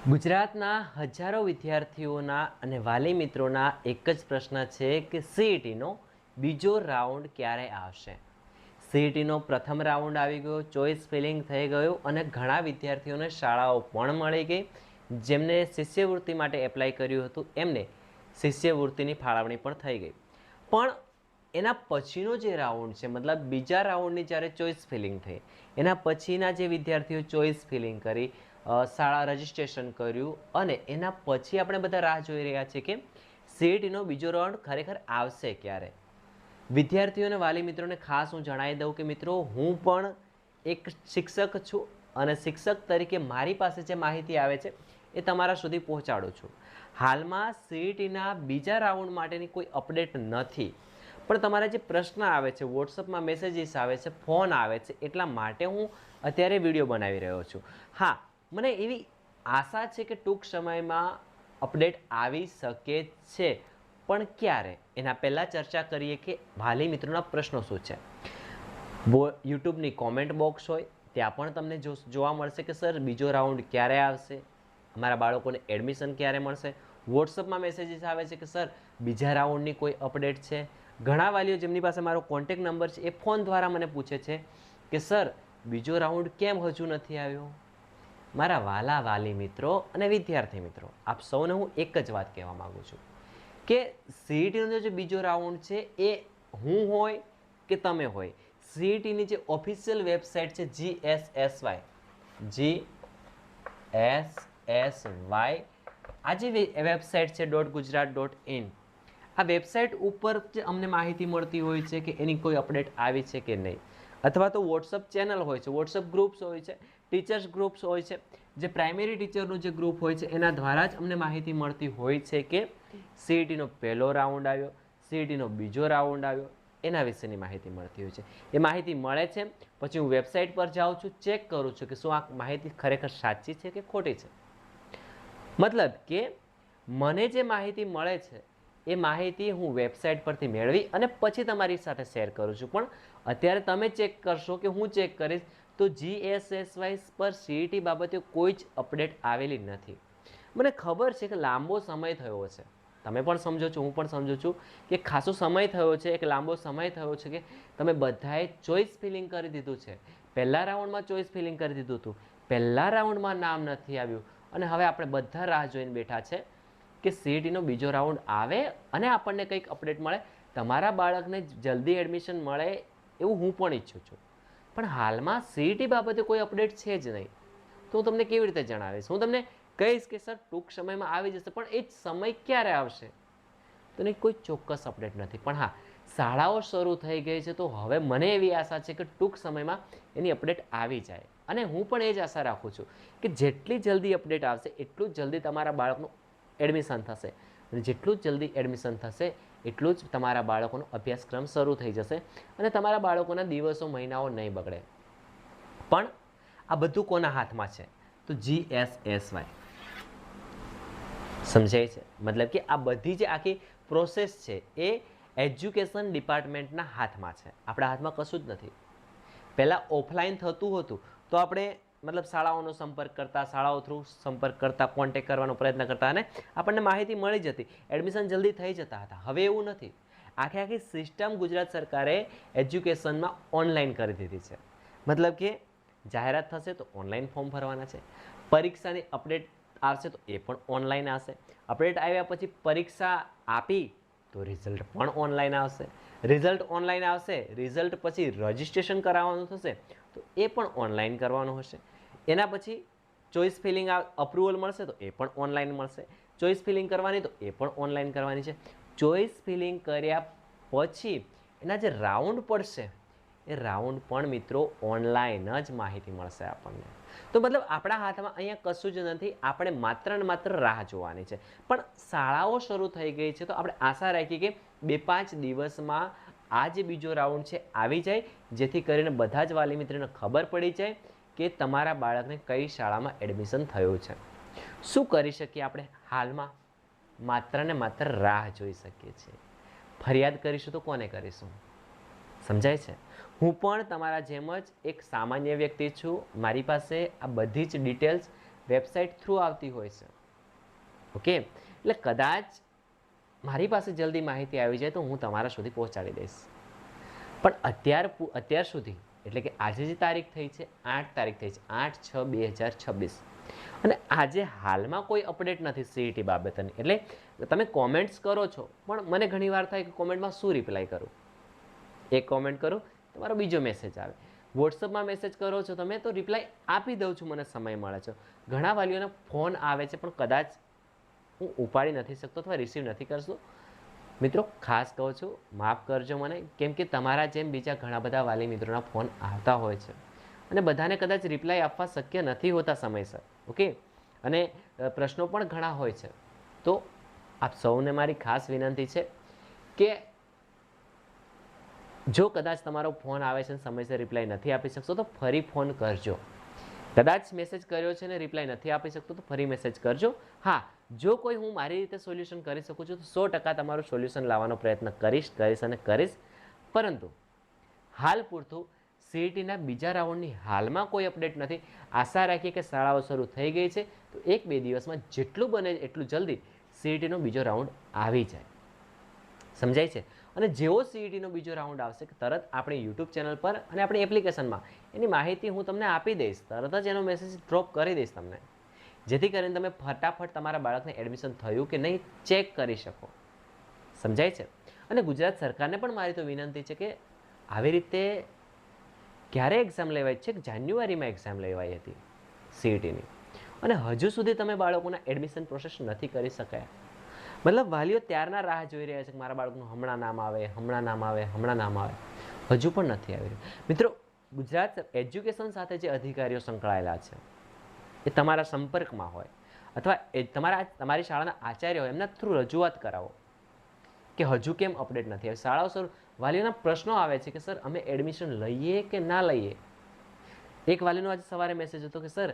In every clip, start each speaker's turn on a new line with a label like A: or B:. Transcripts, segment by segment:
A: ગુજરાતના હજારો વિદ્યાર્થીઓના અને વાલી મિત્રોના એક જ પ્રશ્ન છે કે સીઈટીનો બીજો રાઉન્ડ ક્યારે આવશે। સીઈટીનો પ્રથમ રાઉન્ડ આવી ગયો, ચોઇસ ફિલિંગ થઈ ગયું અને ઘણા વિદ્યાર્થીઓને શાળાઓ પણ મળી ગઈ। જેમને શિષ્યવૃત્તિ માટે એપ્લાય કર્યું હતું એમને શિષ્યવૃત્તિની ફાળવણી પણ થઈ ગઈ। પણ એના પછીનો જે રાઉન્ડ છે, મતલબ બીજા રાઉન્ડની જ્યારે ચોઇસ ફિલિંગ થઈ, એના પછીના જે વિદ્યાર્થીઓ ચોઇસ ફિલિંગ કરી, શાળા રજિસ્ટ્રેશન કર્યું અને એના પછી આપણે બધા રાહ જોઈ રહ્યા છીએ કે સીઈટીનો બીજો રાઉન્ડ ખરેખર આવશે ક્યારે। વિદ્યાર્થીઓ અને વાલી મિત્રોને ખાસ હું જણાવી દઉં કે મિત્રો, હું પણ એક શિક્ષક છું અને શિક્ષક તરીકે મારી પાસે જે માહિતી આવે છે એ તમારા સુધી પહોંચાડું છું। હાલમાં સીઈટીના બીજા રાઉન્ડ માટેની કોઈ અપડેટ નથી, પણ તમારા જે પ્રશ્ન આવે છે, વોટ્સઅપમાં મેસેજીસ આવે છે, ફોન આવે છે, એટલા માટે હું અત્યારે વિડીયો બનાવી રહ્યો છું। હા, મને એવી આશા છે કે ટૂંક સમયમાં અપડેટ આવી શકે છે, પણ ક્યારે એના પહેલાં ચર્ચા કરીએ કે વાલી મિત્રોના પ્રશ્નો શું છે। યુટ્યુબની કોમેન્ટ બોક્સ હોય ત્યાં પણ તમને જોવા મળશે કે સર બીજો રાઉન્ડ ક્યારે આવશે, અમારા બાળકોને એડમિશન ક્યારે મળશે। વોટ્સઅપમાં મેસેજીસ આવે છે કે સર બીજા રાઉન્ડની કોઈ અપડેટ છે। ઘણા વાલીઓ જેમની પાસે મારો કોન્ટેક્ટ નંબર છે એ ફોન દ્વારા મને પૂછે છે કે સર બીજો રાઉન્ડ કેમ હજુ નથી આવ્યો। મારા વાલા વાલી મિત્રો અને વિદ્યાર્થી મિત્રો, આપ સૌને હું એક જ વાત કહેવા માગું છું કે સીઈટીનો જે બીજો રાઉન્ડ છે એ હું હોય કે તમે હોય, સીઈટીની જે ઓફિશિયલ વેબસાઇટ છે GSSY, આ જે વેબસાઇટ છે .gujarat.in, આ વેબસાઇટ ઉપર જ અમને માહિતી મળતી હોય છે કે એની કોઈ અપડેટ આવી છે કે નહીં, અથવા તો વોટ્સઅપ ચેનલ હોય છે, વોટ્સઅપ ગ્રુપ્સ હોય છે, ટીચર્સ ગ્રુપ્સ હોય છે, જે પ્રાઇમરી ટીચરનું જે ગ્રુપ હોય છે એના દ્વારા જ અમને માહિતી મળતી હોય છે કે સીઈટીનો પહેલો રાઉન્ડ આવ્યો, સીઈટીનો બીજો રાઉન્ડ આવ્યો, એના વિશેની માહિતી મળતી હોય છે। એ માહિતી મળે છે પછી હું વેબસાઇટ પર જાઉં છું, ચેક કરું છું કે શું આ માહિતી ખરેખર સાચી છે કે ખોટી છે। મતલબ કે મને જે માહિતી મળે છે એ માહિતી હું વેબસાઇટ પરથી મેળવી અને પછી તમારી સાથે શેર કરું છું। પણ અત્યારે તમે ચેક કરશો કે હું ચેક કરીશ તો GSSY પર સીઈટી બાબતે કોઈ જ અપડેટ આવેલી નથી। મને ખબર છે કે લાંબો સમય થયો છે, તમે પણ સમજો છો, હું પણ સમજુ છું કે ખાસો સમય થયો છે, એક લાંબો સમય થયો છે કે તમે બધાએ ચોઇસ ફિલિંગ કરી દીધું છે। પહેલા રાઉન્ડમાં ચોઇસ ફિલિંગ કરી દીધું હતું, પહેલા રાઉન્ડમાં નામ નથી આવ્યું અને હવે આપણે બધા રાહ જોઈને બેઠા છે કે સીઈટીનો બીજો રાઉન્ડ આવે અને આપણને કંઈક અપડેટ મળે, તમારા બાળકને જલ્દી એડમિશન મળે એવું હું પણ ઈચ્છું છું। પણ હાલમાં સીઈટી બાબતે કોઈ અપડેટ છે જ નહીં, તો હું તમને કેવી રીતે જણાવીશ? હું તમને કહીશ કે સર ટૂંક સમયમાં આવી જશે, પણ એ જ સમય ક્યારે આવશે તો એની કોઈ ચોક્કસ અપડેટ નથી। પણ હા, શાળાઓ શરૂ થઈ ગઈ છે તો હવે મને એવી આશા છે કે ટૂંક સમયમાં એની અપડેટ આવી જાય અને હું પણ એ જ આશા રાખું છું કે જેટલી જલ્દી અપડેટ આવશે એટલું જ જલ્દી તમારા બાળકનું એડમિશન થશે અને જેટલું જ જલ્દી એડમિશન થશે એટલું જ તમારા બાળકોનો અભ્યાસક્રમ શરૂ થઈ જશે અને તમારા બાળકોના દિવસો મહિનાઓ નહીં બગડે। પણ આ બધું કોના હાથમાં છે? તો GSSY, સમજાય છે? મતલબ કે આ બધી જે આખી પ્રોસેસ છે એ એજ્યુકેશન ડિપાર્ટમેન્ટના હાથમાં છે, આપણા હાથમાં કશું જ નથી। પહેલાં ઓફલાઈન થતું હતું તો આપણે મતલબ શાળાઓનો સંપર્ક કરતા, શાળાઓ થ્રુ સંપર્ક કરતા, કોન્ટેક્ટ કરવાનો પ્રયત્ન કરતા અને આપણને માહિતી મળી જતી, એડમિશન જલ્દી થઈ જતા હતા। હવે એવું નથી, આખી સિસ્ટમ ગુજરાત સરકારે એજ્યુકેશનમાં ઓનલાઈન કરી દીધી છે। મતલબ કે જાહેરાત થશે તો ઓનલાઈન ફોર્મ ભરવાના છે, પરીક્ષાની અપડેટ આવશે તો એ પણ ઓનલાઈન આવશે, અપડેટ આવ્યા પછી પરીક્ષા આપી તો રિઝલ્ટ પણ ઓનલાઈન આવશે, રિઝલ્ટ ઓનલાઈન આવશે, રિઝલ્ટ પછી રજિસ્ટ્રેશન કરાવવાનું થશે તો એ પણ ઓનલાઈન કરવાનું હશે। એના પછી ચોઇસ ફિલિંગ અપ્રુવલ મળશે તો એ પણ ઓનલાઈન મળશે, ચોઇસ ફિલિંગ કરવાની તો એ પણ ઓનલાઈન કરવાની છે। ચોઇસ ફિલિંગ કર્યા પછી એના જે રાઉન્ડ પડશે એ રાઉન્ડ પણ મિત્રો ઓનલાઈન જ માહિતી મળશે આપણને। તો મતલબ આપણા હાથમાં અહીંયા કશું જ નથી, આપણે માત્ર ને માત્ર રાહ જોવાની છે। પણ શાળાઓ શરૂ થઈ ગઈ છે તો આપણે આશા રાખીએ કે 2-5 દિવસમાં આ જે બીજો રાઉન્ડ છે આવી જાય, જેથી કરીને બધા જ વાલી મિત્રોને ખબર પડી જાય કે તમારા બાળકને કઈ શાળામાં એડમિશન થયું છે। શું કરી શકીએ આપણે હાલમાં? માત્ર ને માત્ર રાહ જોઈ શકીએ છીએ। ફરિયાદ કરીશું તો કોને કરીશું? સમજાય છે? હું પણ તમારા જેમ જ એક સામાન્ય વ્યક્તિ છું, મારી પાસે આ બધી જ ડિટેલ્સ વેબસાઇટ થ્રુ આવતી હોય છે. ઓકે, એટલે કદાચ મારી પાસે જલ્દી માહિતી આવી જાય તો હું તમારા સુધી પહોંચાડી દઈશ. પણ અત્યાર સુધી એટલે કે આજે જે તારીખ થઈ છે 8 તારીખ થઈ છે 8/6/2026 અને આજે હાલમાં કોઈ અપડેટ નથી સીઈટી બાબતની. એટલે તમે કોમેન્ટ્સ કરો છો પણ મને ઘણીવાર થાય કે કોમેન્ટમાં શું રિપ્લાય કરું. એક કોમેન્ટ કરું તમારો બીજો મેસેજ આવે, વોટ્સઅપમાં મેસેજ કરો છો તમે તો રિપ્લાય આપી દઉં છું, મને સમય મળે છે. ઘણા વાલીઓના ફોન આવે છે પણ કદાચ હું ઉપાડી નથી શકતો અથવા રિસીવ નથી કરતો. મિત્રો ખાસ કહું છું માફ કરજો મને, કેમ કે તમારા જેમ બીજા ઘણા બધા વાલી મિત્રોના ફોન આવતા હોય છે અને બધાને કદાચ રિપ્લાય આપવા શક્ય નથી હોતા સમયસર. ઓકે, અને પ્રશ્નો પણ ઘણા હોય છે. તો આપ સૌને મારી ખાસ વિનંતી છે કે જો કદાચ તમારો ફોન આવે છે અને સમયસર રિપ્લાય નથી આપી શકશો તો ફરી ફોન કરજો. કદાચ મેસેજ કર્યો છે ને રિપ્લાય નથી આપી શકતો તો ફરી મેસેજ કરજો. હા, જો કોઈ હું મારી રીતે સોલ્યુશન કરી શકું છું તો 100% તમારું સોલ્યુશન લાવવાનો પ્રયત્ન કરીશ. પરંતુ હાલ પૂરતું સીઈટીના બીજા રાઉન્ડની હાલમાં કોઈ અપડેટ નથી. આશા રાખીએ કે શાળાઓ શરૂ થઈ ગઈ છે તો 1-2 દિવસમાં જેટલું બને એટલું જલ્દી સીઈટીનો બીજો રાઉન્ડ આવી જાય. સમજાય છે? અને જેવો સીઈટીનો બીજો રાઉન્ડ આવશે કે તરત આપણી યુટ્યુબ ચેનલ પર અને આપણી એપ્લિકેશનમાં એની માહિતી હું તમને આપી દઈશ. તરત જ એનો મેસેજ ડ્રોપ કરી દઈશ તમને, જેથી કરીને તમે ફટાફટ તમારા બાળકને એડમિશન થયું કે નહીં ચેક કરી શકો. સમજાય છે? અને ગુજરાત સરકારને પણ મારી તો વિનંતી છે કે આવી રીતે ક્યારે એક્ઝામ લેવાય છે, જાન્યુઆરીમાં એક્ઝામ લેવાઈ હતી સીઈટીની અને હજુ સુધી તમે બાળકોના એડમિશન પ્રોસેસ નથી કરી શકાયા. મતલબ વાલીઓ ત્યારના રાહ જોઈ રહ્યા છે કે મારા બાળકનું હમણાં નામ આવે, હજુ પણ નથી આવી રહ્યું. મિત્રો, ગુજરાત એજ્યુકેશન સાથે જે અધિકારીઓ સંકળાયેલા છે એ તમારા સંપર્કમાં હોય અથવા તમારી શાળાના આચાર્ય હોય એમના થ્રુ રજૂઆત કરાવો કે હજુ કેમ અપડેટ નથી આવી. શાળાઓ સર વાલીઓના પ્રશ્નો આવે છે કે સર અમે એડમિશન લઈએ કે ના લઈએ. એક વાલીનો આજે સવારે મેસેજ હતો કે સર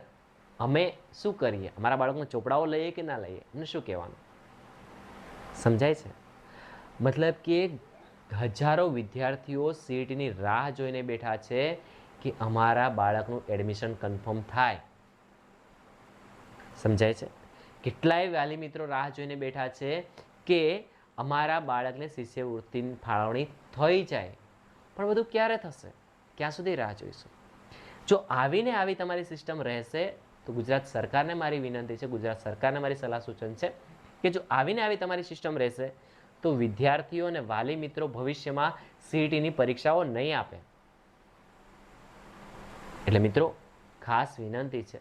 A: અમે શું કરીએ, અમારા બાળકના ચોપડાઓ લઈએ કે ના લઈએ, અમને શું કહેવાનું. સમજાય છે? મતલબ કે હજારો વિદ્યાર્થીઓ સીઈટીની રાહ જોઈને બેઠા છે કે અમારા બાળકનું એડમિશન કન્ફર્મ થાય. સમજાય છે? કેટલાય વાલી મિત્રો રાહ જોઈને બેઠા છે કે અમારા બાળકને શિષ્યવૃત્તિની ફાળવણી થઈ જાય. પણ બધું ક્યારે થશે? ક્યાં સુધી રાહ જોઈશું? જો આવીને આવી તમારી સિસ્ટમ રહેશે તો ગુજરાત સરકારને મારી વિનંતી છે, ગુજરાત સરકારને મારી સલાહ સૂચન છે કે જો આવીને આવી તમારી સિસ્ટમ રહેશે તો વિદ્યાર્થીઓ અને વાલી મિત્રો ભવિષ્યમાં સીઈટીની પરીક્ષાઓ નહીં આપે. એટલે મિત્રો ખાસ વિનંતી છે,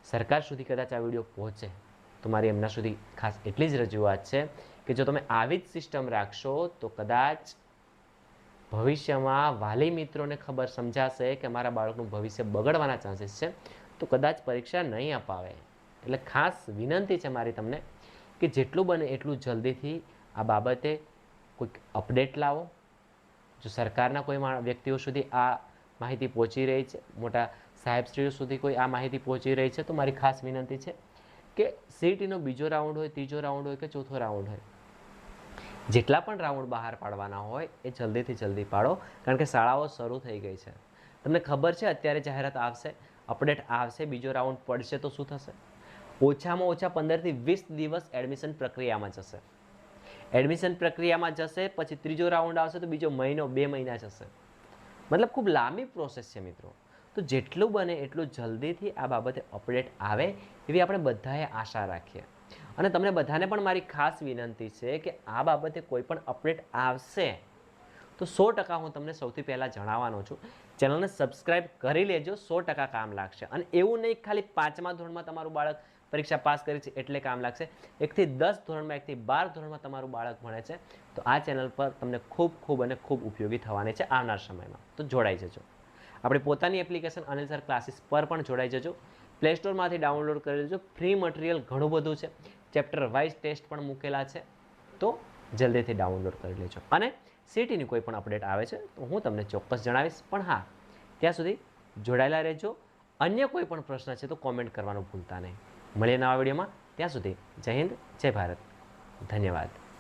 A: સરકાર સુધી કદાચ આ વિડીયો પહોંચે તો મારી એમના સુધી ખાસ એટલી જ રજૂઆત છે કે જો તમે આવી જ સિસ્ટમ રાખશો તો કદાચ ભવિષ્યમાં વાલી મિત્રોને ખબર સમજાશે કે મારા બાળકનું ભવિષ્ય બગડવાના ચાન્સીસ છે તો કદાચ પરીક્ષા નહીં અપાવે. એટલે ખાસ વિનંતી છે મારી તમને કે જેટલું બને એટલું જલ્દીથી આ બાબતે કોઈક અપડેટ લાવો. જો સરકારના કોઈ વ્યક્તિઓ સુધી આ માહિતી પહોંચી રહી છે, મોટા સાહેબશ્રીઓ સુધી કોઈ આ માહિતી પહોંચી રહી છે તો મારી ખાસ વિનંતી છે કે સીઈટીનો બીજો રાઉન્ડ હોય, ત્રીજો રાઉન્ડ હોય કે ચોથો રાઉન્ડ હોય, જેટલા પણ રાઉન્ડ બહાર પાડવાના હોય એ જલ્દીથી જલ્દી પાડો. કારણ કે શાળાઓ શરૂ થઈ ગઈ છે. તમને ખબર છે અત્યારે જાહેરાત આવશે, અપડેટ આવશે, બીજો રાઉન્ડ પડશે તો શું થશે? ઓછામાં ઓછા 15 થી 20 દિવસ એડમિશન પ્રક્રિયામાં જશે. એડમિશન પ્રક્રિયામાં જશે પછી ત્રીજો રાઉન્ડ આવશે તો બીજો મહિનો 2 મહિના જશે. મતલબ ખૂબ લાંબી પ્રોસેસ છે મિત્રો. તો જેટલું બને એટલું જલ્દીથી આ બાબતે અપડેટ આવે એવી આપણે બધાએ આશા રાખીએ. અને તમને બધાને પણ મારી ખાસ વિનંતી છે કે આ બાબતે કોઈ પણ અપડેટ આવશે તો 100% હું તમને સૌથી પહેલાં જણાવવાનો છું. ચેનલને સબસ્ક્રાઈબ કરી લેજો, 100% કામ લાગશે. અને એવું નહીં ખાલી 5મા ધોરણમાં તમારું બાળક પરીક્ષા પાસ કરી છે એટલે કામ લાગશે. 1 થી 10 ધોરણમાં, 1 થી 12 ધોરણમાં તમારું બાળક ભણે છે તો આ ચેનલ પર તમને ખૂબ ઉપયોગી થવાની છે આવનાર સમયમાં. તો જોડાઈ જજો. આપણી પોતાની એપ્લિકેશન અનિલ સર ક્લાસીસ પર પણ જોડાઈ જજો. પ્લે સ્ટોરમાંથી ડાઉનલોડ કરી લેજો. ફ્રી મટીરિયલ ઘણું બધું છે, ચેપ્ટર વાઇઝ ટેસ્ટ પણ મૂકેલા છે તો જલ્દીથી ડાઉનલોડ કરી લેજો. અને સીઈટીની કોઈ પણ અપડેટ આવે છે તો હું તમને ચોક્કસ જણાવીશ. પણ હા, ત્યાં સુધી જોડાયેલા રહેજો. અન્ય કોઈ પણ પ્રશ્ન છે તો કોમેન્ટ કરવાનું ભૂલતા નહીં. મળીએ નવા વિડીયોમાં. ત્યાં સુધી જય હિન્દ, જય ભારત. ધન્યવાદ.